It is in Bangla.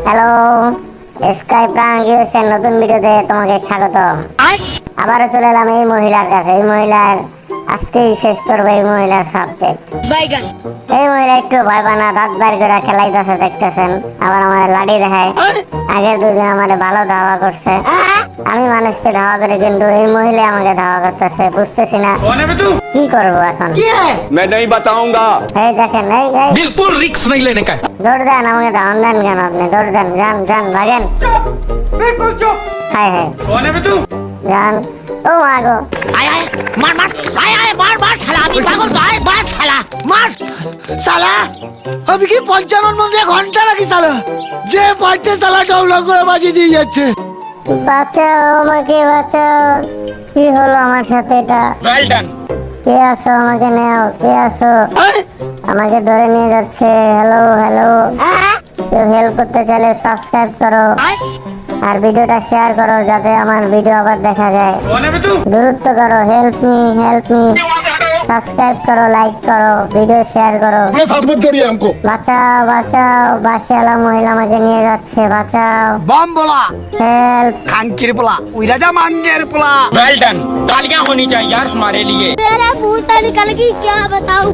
হ্যালো, স্কাই প্রাঙ্ক ইউএসএর নতুন ভিডিওতে তোমাকে স্বাগত। আবারও চলে এলাম এই মহিলার কাছে। এই মহিলার আজকেই শেষ করবো এই মহিলার সাবজেক্ট। এই মহিলা একটু ভয় পানা, দাঁত বাইর করে খেলাইতেছে দেখতেছেন, আবার আমার লাঠি দেখায়। আগের দুদিন আমার ভালো ধাওয়া করছে, আমি মানুষকে ধাওয়া করি, কিন্তু এই মহিলা আমাকে ধাওয়া করতেছে, বুঝতেছি না কি করবো এখন। मैं नहीं बताऊंगा। এই দেখেন, এই এই बिल्कुल रिक्स नहीं लेने का है। দৌড় দেন, আমাকে ধাওয়ান দেন কেন আপনি? দৌড় দেন, যান যান, ভাগেন। হায় হায়, যান। ও মাগো, आय आय मार मार आय आय मार मार साला আমি পাগল তো আয় মার সালা মার সালা আমি কি 55 মধ্যে ঘন্টা লাগি সালা যে পারতে সালা ডাউনলোড করে বাজি দিয়ে যাচ্ছে বাঁচাও আমাকে, বাঁচাও। কি হলো আমার সাথে এটা? Well done. কে আছো? আমাকে নেও, কে আছো? আমাকে ধরে নিয়ে যাচ্ছে। হ্যালো হ্যালো, কেউ হেল্প করতে চাইলে সাবস্ক্রাইব করো আর ভিডিওটা শেয়ার করো, যাতে আমার ভিডিও আবার দেখা যায়। দ্রুত করো, help me, help me. Subscribe করো, লাইক করো, ভিডিও শেয়ার করো। साथ मत जोड़िए हमको। বাঁচাও বাঁচাও, বাসিয়ালা মহিলা আমাকে নিয়ে যাচ্ছে, বাঁচাও। बम बोला হেল্প। खांकीर बोला उइरा जा मांगेर बोला वेल डन। तालियां होनी चाहिए यार हमारे लिए। मेरा भूत निकल गई, क्या बताऊं।